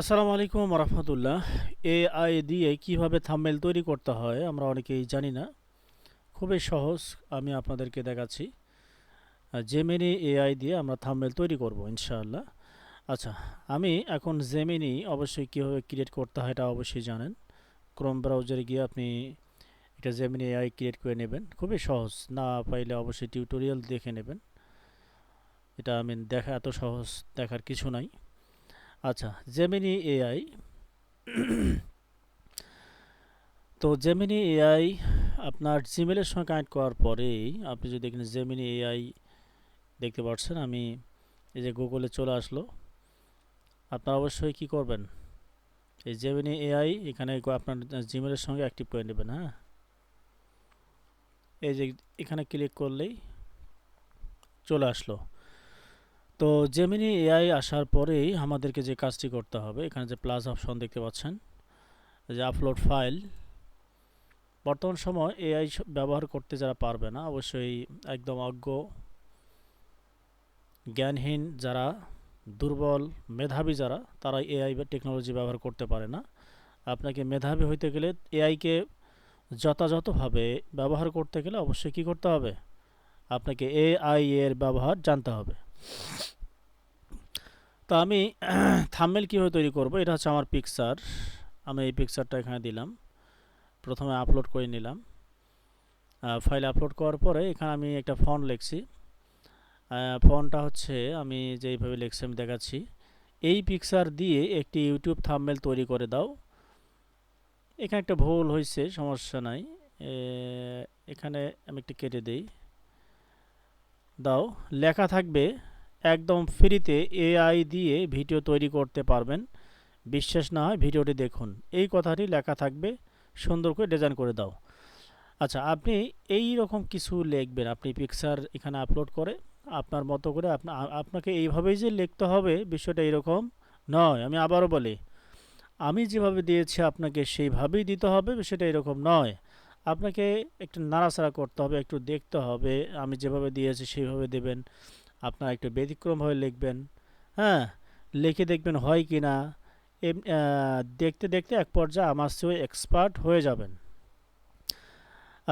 আসসালামু আলাইকুম রহমতুল্লাহ। এআই দিয়ে কিভাবে থাম্বনেল তৈরি করতে হয় আমরা অনেকেই জানি না। খুবই সহজ, আমি আপনাদেরকে দেখাচ্ছি। জেমিনি এআই দিয়ে আমরা থাম্বনেল তৈরি করব ইনশাআল্লাহ। আচ্ছা, আমি এখন জেমিনি অবশ্যই কীভাবে ক্রিয়েট করতে হয় এটা অবশ্যই জানেন। ক্রোম ব্রাউজারে গিয়ে আপনি এটা জেমিনি এআই ক্রিয়েট করে নেবেন, খুবই সহজ। না পাইলে অবশ্যই টিউটোরিয়াল দেখে নেবেন। এটা আমি দেখা এত সহজ দেখার কিছু নাই। আচ্ছা, জেমিনি এআই। তো জেমিনি এআই আপনার জিমেলের সঙ্গে কানেক্ট করার পরেই আপনি যদি এখানে জেমিনি এআই দেখতে পাচ্ছেন, আমি এই যে গুগলে চলে আসলো। আপনারা অবশ্যই কি করবেন, এই জেমিনি এআই এখানে আপনার জিমেলের সঙ্গে অ্যাক্টিভ করে নেবেন। হ্যাঁ, এই যে এখানে ক্লিক করলেই চলে আসলো। তো জেমিনি এআই আসার পরেই আমাদেরকে যে কাজটি করতে হবে, এখানে যে প্লাস অপশন দেখতে পাচ্ছেন, যে আপলোড ফাইল। বর্তমান সময় এআই ব্যবহার করতে যারা পারবে না, অবশ্যই একদম অজ্ঞ জ্ঞানহীন যারা, দুর্বল মেধাবী যারা, তারা এআই বা টেকনোলজি ব্যবহার করতে পারে না। আপনাকে মেধাবী হইতে গেলে, এআইকে যথাযথভাবে ব্যবহার করতে গেলে অবশ্যই কী করতে হবে, আপনাকে এআই এর ব্যবহার জানতে হবে। তো আমি থাম্বনেল কীভাবে তৈরি করব, এটা হচ্ছে আমার পিকচার। আমি এই পিকচারটা এখানে দিলাম, প্রথমে আপলোড করে নিলাম। ফাইল আপলোড করার পরে এখানে আমি একটা ফন্ট লিখছি। ফন্টটা হচ্ছে আমি যেইভাবে লিখছি আমি দেখাচ্ছি। এই পিকচার দিয়ে একটি ইউটিউব থাম্বনেল তৈরি করে দাও। এখানে একটা ভুল হয়েছে, সমস্যা নাই। এখানে আমি একটু কেটে দেই। দাও, লেখা থাকবে একদম ফ্রিতে এআই দিয়ে ভিডিও তৈরি করতে পারবেন, বিশ্বাস না হয় ভিডিওটি দেখুন। এই কথাটি লেখা থাকবে, সুন্দর করে ডিজাইন করে দাও। আচ্ছা, আপনি এই রকম কিছু লিখবেন। আপনি পিকচার এখানে আপলোড করে আপনার মতো করে আপনাকে এইভাবেই যে লিখতে হবে বিষয়টা এরকম নয়। আমি আবারও বলি, আমি যেভাবে দিয়েছি আপনাকে সেইভাবেই দিতে হবে, সেটা এরকম নয়। আপনাকে একটু নাড়াচাড়া করতে হবে, একটু দেখতে হবে। আমি যেভাবে দিয়েছি সেইভাবে দেবেন। আপনার একটু ব্যতিক্রমভাবে লিখবেন। হ্যাঁ, লিখে দেখবেন হয় কি না। দেখতে দেখতে এক পর্যায়ে আমার চেয়ে এক্সপার্ট হয়ে যাবেন।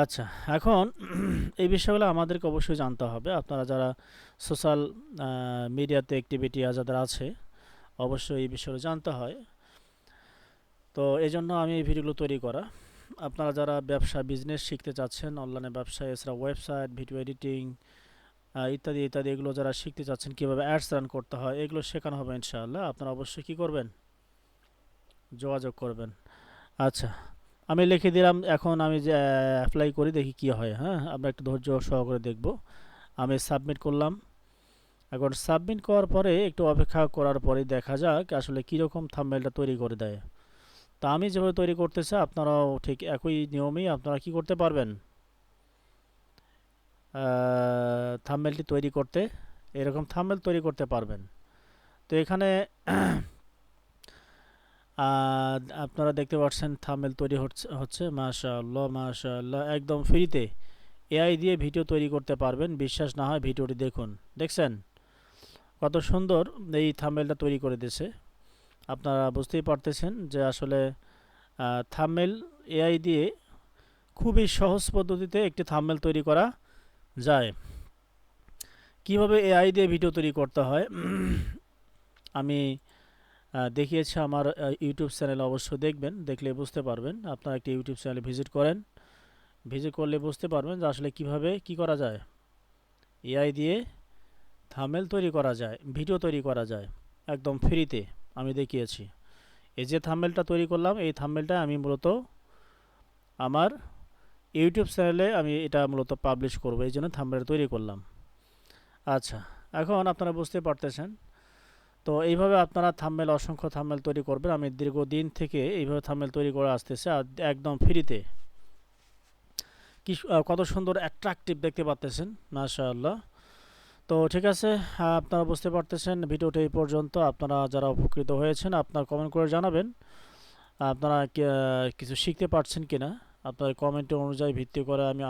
আচ্ছা, এখন এই বিষয়গুলো আমাদেরকে অবশ্যই জানতে হবে। আপনারা যারা সোশ্যাল মিডিয়াতে অ্যাক্টিভিটি যাদের আছে, অবশ্যই এই বিষয়গুলো জানতে হয়। তো এই জন্য আমি এই ভিডিওগুলো তৈরি করা। আপনারা যারা ব্যবসা বিজনেস শিখতে চাচ্ছেন, অনলাইনে ব্যবসা, এছাড়া ওয়েবসাইট, ভিডিও এডিটিং ইত্যাদি ইত্যাদি, এগুলো যারা শিখতে চাচ্ছেন, কীভাবে অ্যাডস রান করতে হয়, এগুলো শেখানো হবে ইনশাআল্লাহ। আপনারা অবশ্যই কী করবেন, যোগাযোগ করবেন। আচ্ছা, আমি লিখে দিলাম। এখন আমি যে অ্যাপ্লাই করি, দেখি কি হয়। হ্যাঁ, আমরা একটু ধৈর্য সহকারে দেখব। আমি সাবমিট করলাম। এখন সাবমিট করার পরে একটু অপেক্ষা করার পরে দেখা যাক আসলে কীরকম থাম্বনেলটা তৈরি করে দেয়। তা আমি যেভাবে তৈরি করতেছি, আপনারাও ঠিক একই নিয়মেই আপনারা কি করতে পারবেন, থাম্বনেলটি তৈরি করতে, এরকম থাম্বনেল তৈরি করতে পারবেন। তো এখানে আপনারা দেখতে পাচ্ছেন থাম্বনেল তৈরি হচ্ছে। মাশাআল্লাহ মাশাআল্লাহ, একদম ফ্রিতে এআই দিয়ে ভিডিও তৈরি করতে পারবেন, বিশ্বাস না হয় ভিডিওটি দেখুন। দেখছেন কত সুন্দর এই থাম্বনেলটা তৈরি করে দিয়েছে। আপনারা বুঝতেই পারতেছেন যে আসলে থাম্বনেল এআই দিয়ে খুবই সহজ পদ্ধতিতে একটি থাম্বনেল তৈরি করা যায়। কিভাবে এআই দিয়ে ভিডিও তৈরি করতে হয় আমি দেখিয়েছি আমার ইউটিউব চ্যানেলে। অবশ্যই দেখবেন, দেখলে বুঝতে পারবেন। আপনারা একটি ইউটিউব চ্যানেলে ভিজিট করেন, ভিজিট করলে বুঝতে পারবেন যে আসলে কিভাবে কি করা যায়, এআই দিয়ে থাম্বনেল তৈরি করা যায়, ভিডিও তৈরি করা যায় একদম ফ্রিতে। আমি দেখিয়েছি। এই যে থাম্বনেলটা তৈরি করলাম, এই থাম্বনেলটা আমি মূলত আমার ইউটিউব চ্যানেলে আমি এটা মূলত পাবলিশ করব, এই জন্য থাম্বনেল তৈরি করলাম। আচ্ছা, এখন আপনারা বুঝতে পারতেছেন। তো এইভাবে আপনারা থাম্বনেল, অসংখ্য থাম্বনেল তৈরি করবেন। আমি দীর্ঘদিন থেকে এইভাবে থাম্বনেল তৈরি করে আসতেছে, আর একদম ফ্রিতে। কি কত সুন্দর অ্যাট্রাকটিভ দেখতে পাচ্তেছেন, মাশাআল্লাহ। তো ঠিক আছে, আপনারা বুঝতে পারতেছেন। ভিডিওটা এই পর্যন্ত। আপনারা যারা উপকৃত হয়েছেন, আপনারা কমেন্ট করে জানাবেন আপনারা কিছু শিখতে পারছেন কিনা। আপনার কমেন্টের অনুযায়ী ভিত্তি করে আমি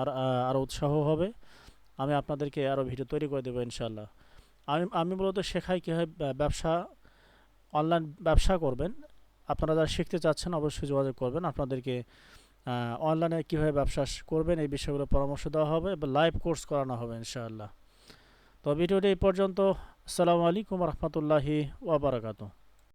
আরও উৎসাহ হবে, আমি আপনাদেরকে আরও ভিডিও তৈরি করে দেবো ইনশাআল্লাহ। আমি মূলত শেখাই কীভাবে ব্যবসা, অনলাইন ব্যবসা করবেন। আপনারা যারা শিখতে চাচ্ছেন অবশ্যই যোগাযোগ করবেন। আপনাদেরকে অনলাইনে কীভাবে ব্যবসা করবেন এই বিষয়গুলো পরামর্শ দেওয়া হবে এবং লাইভ কোর্স করানো হবে ইনশাআল্লাহ। তো ভিডিওটি এই পর্যন্ত। আসসালামু আলাইকুম রহমতুল্লাহি ওয়া বারাকাতুহু।